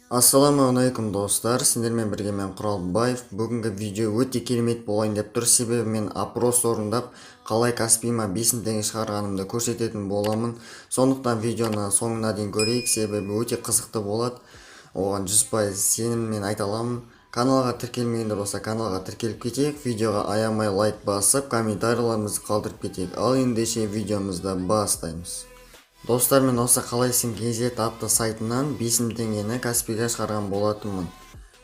Ассаламуалейкум достар, сендермен бірге мен Құралбаев. Бүгінгі видео өте керемет болайын деп тұр, себебі мен опрос орындап, қалай Каспийма 5000 теңге шығарғанымды көрсететін боламын. Сондықтан видеоны соңына дейін көрейік, себебі өте қызықты болады. Оған 100% сеніммен айта аламын. Каналға тіркелмегендер болса, каналға тіркеліп кетейік. Видеоға аямай лайк басып, комментарийларымызды қалдырып кетейік. Ал ендеше видеомызды бастаймыз. Достар, мен осы қалайсың KZ атты сайтынан 5000 теңгені Каспийге шығарған болатынмын.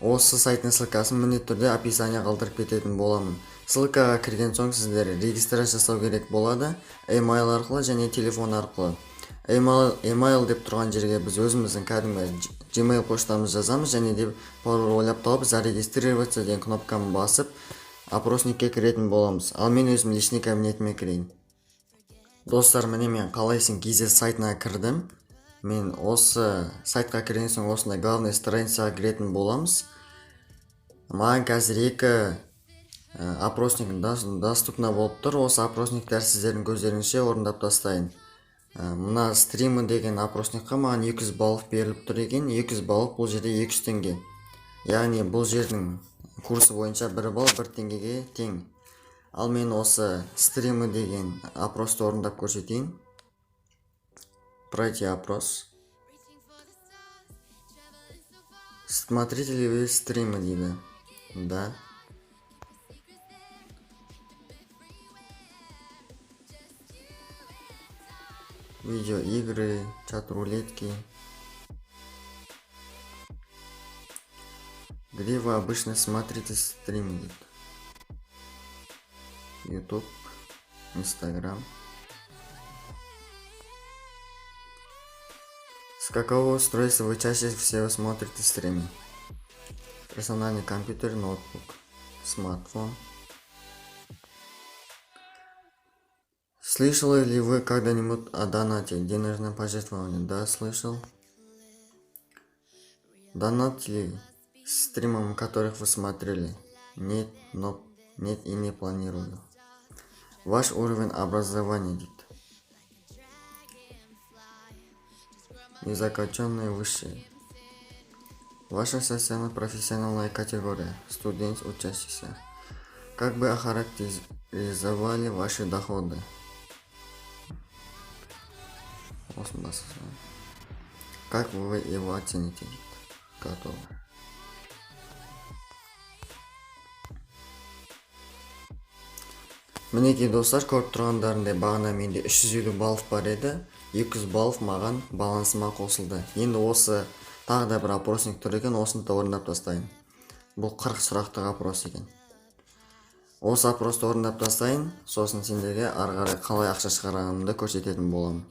Осы сайттың ссылкасын міндетті түрде описание қалдырып кететін боламын. Ссылкаға кірген соң сіздер регистрация жасау керек болады, email арқылы және телефон арқылы. Email деп тұрған жерге біз өзіміздің кәдімгі Gmail поштамызды жазамыз және де пароль ойлап тауып зарегистрироваться деген кнопканы басып, опросникке кіретін боламыз. Ал мен өзім личный кабинетіме кірейін. Достар, міне мен қалайсың KZ сайтына кірдім. Мен осы сайтқа кірген соң осындай главный страницаға кіретін боламыз. Маған қазір екі опросник доступна болып тұр. Осы опросниктер сіздердің көздеріңізше орындап тастайын. Мына стримы деген опросникқа маған 200 балық беріліп тұр екен. 200 балық бұл жерде 200 теңге. Яғни бұл жердің курсы бойынша 1 балл 1 теңгеге тең. Ал мен осы стримы деген опросты орындап көрсетейін. Пройти опрос. Смотрите ли вы стримы дейді. Да. Видеоигры, чат-рулетки. Где вы обычно смотрите стримы? YouTube, Instagram. С какого устройства вы чаще всего смотрите стримы? Персональный компьютер, ноутбук, смартфон. Слышали ли вы когда-нибудь о донате, денежном пожертвовании? Да, слышал. Донатили стримам, которых вы смотрели? Нет, нет и не планирую. Ваш уровень образования, дейді. Незаконченное высшее. Ваша социально-профессиональная категория. Студент, учащийся. Как бы охарактеризовали ваши доходы? Как вы его оцените? Готово. Мінекей достар, көріп тұрғандарындай бағана менде 350 балық бар еді. 200 балық маған балансыма қосылды. Енді осы тағы да бір опросник тұр екен, осыны да орындап тастайын. Бұл 40 сұрақтық опрос екен. Осы опросты орындап тастайын, сосын сендерге ары қарай қалай ақша шығарғанымды көрсететін боламын.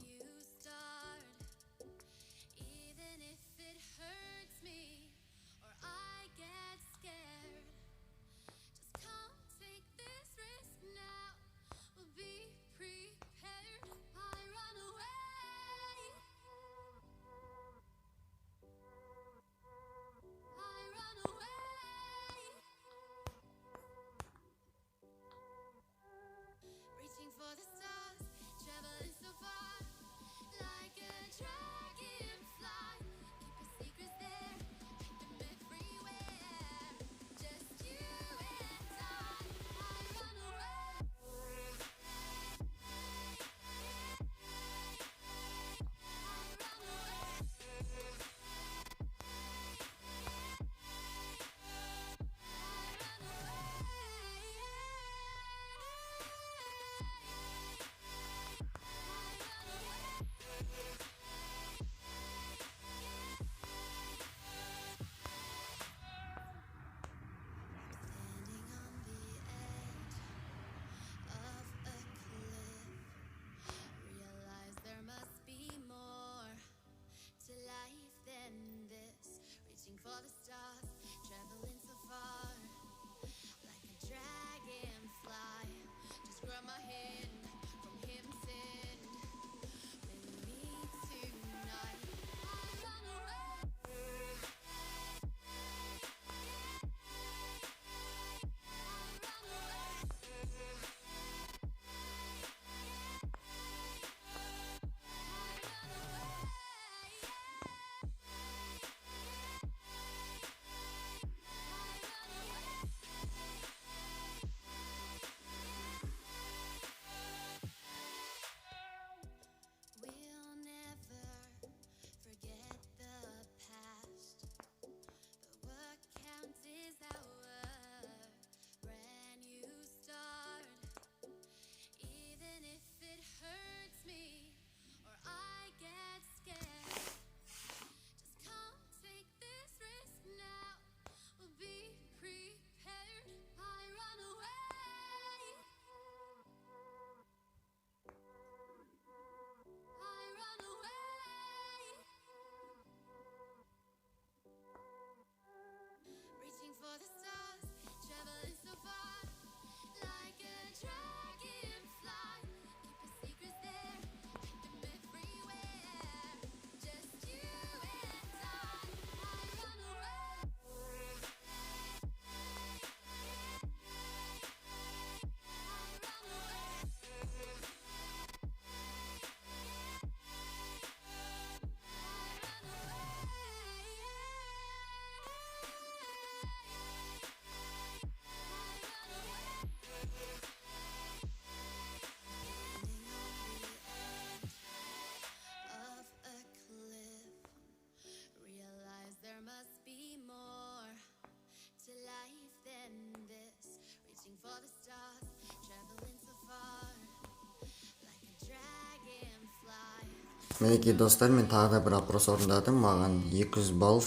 Мінекей достар, мен тағы да бір опрос орындадым. Маған 200 балл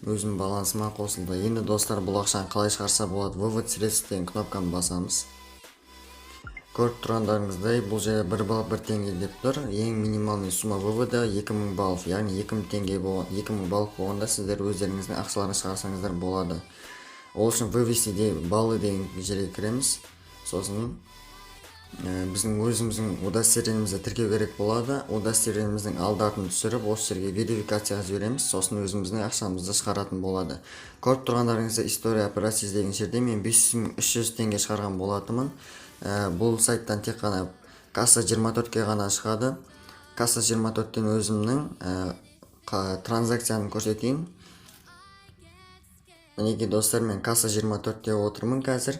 өзім балансыма қосылды. Енді достар, бұл ақшаны қалай шығарса болады? Вывод средств деген кнопканы басамыз. Көріп тұрғандарыңыздай, бұл жерде 1 балл 1 теңге деп тұр. Ең минималный сумма вывода 2000 балл, яғни 2000 теңге болған, 2000 балл болғанда сіздер өздеріңіздің ақшаларын шығарсаңыздар болады. Ол үшін вывести баллы деген жерге кіреміз. Сосын біздің өзіміздің удостоверениемізді тіркеу керек болады. Удостоверениеміздің алды-артын түсіріп, осы жерге верификацияға жібереміз. Сосын өзіміздің ақшамызды шығаратын болады. Көріп тұрғандарыңызда история операциясы деген жерде мен 5300 теңге шығарған болатымын. Бұл сайттан тек қана касса 24-ке ғана шығады. Касса 24-тен өзімнің транзакцияны көрсетейін. Мінекей достар, мен касса 24-те отырмын қазір.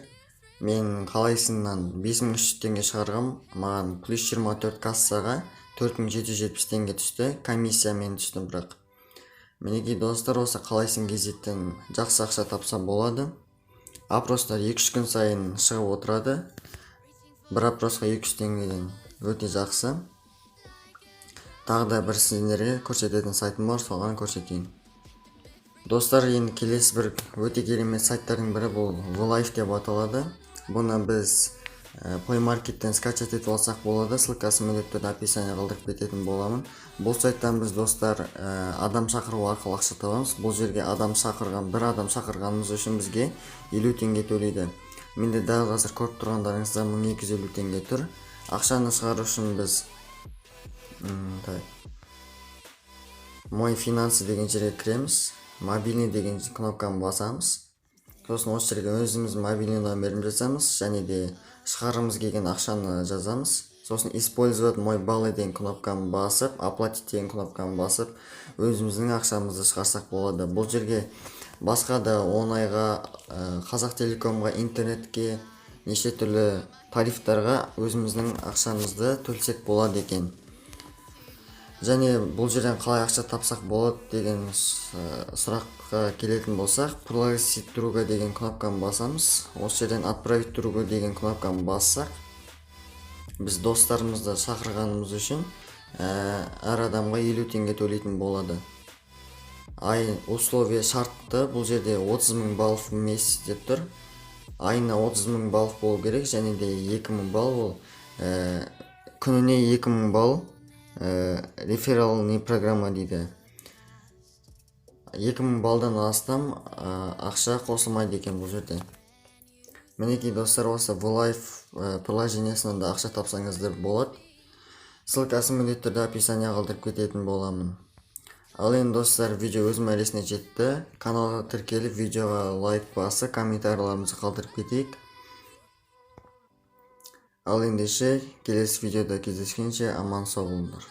Мен қалайсынан 5300 теңге шығарғам, маған плюс 24 кассаға 4770 теңге түсті, комиссия мен түсті бірақ. Мінекей достар, осы қалайсын кезеттен жақсы ақша тапса болады. Опростар 2-3 күн сайын шығып отырады. Бір опросқа 200 теңгеден өте жақсы. Тағы да бір сіздерге көрсететін сайтым бар, соған көрсетейін. Достар, енді келесі бір өте керемет сайттардың бірі бұл VLive деп аталады. Бұны біз Play Market'тен скачать етіп алсақ болады. Ссылкасын міндетті түрде описанияға қалдырып кететін боламын. Бұл сайттан біз достар адам шақыру арқылы ақша табамыз. Бұл жерге бір адам шақырғанымыз үшін бізге 50 теңге төлейді. Менде дәл қазір көріп тұрғандарыңызда 1250 теңге тұр. Ақшаны шығару үшін біз Мой финансы деген жерге кіреміз. Мобильный деген кнопканы басамыз. Сосын осы жерге өзіміз мобильный номерін жазамыз, және де шығарымыз келген ақшаны жазамыз. Сосын использовать мой баллы деген кнопканы басып, оплатить деген кнопканы басып, өзіміздің ақшамызды шығарсақ болады. Бұл жерге басқа да 10 айға, Қазақтелекомға, интернетке, неше түрлі тарифтарға өзіміздің ақшамызды төлсек болады екен. Және бұл жерден қалай ақша тапсақ болады деген сұраққа келетін болсақ, пригласить друга деген кнопканы басамыз. Осы жерден отправить другу деген кнопканы бассақ, біз достарымызды шақырғанымыз үшін әр адамға 50 теңге төлейтін болады. Условия шартты, бұл жерде 30 000 балл в месяц деп тұр. Айына 30 000 балл болу керек, және де 2000 балл ол күніне 2000 балл рефералный программа дейді. 2000 балдан астам ақша қосылмайды екен бұл жерде. Мінекей достар, осы VLive приложениесінен де ақша тапсаңыздар болады. Ссылкасын міндетті түрде описанияға қалдырып кететін боламын. Ал енді достар, видео өз мәресіне жетті. Каналға тіркеліп, видеоға лайк басы, комментарийларымызды қалдырып кетейік. Ал ендеше келесі видеода кездескенше аман сау болыңдар.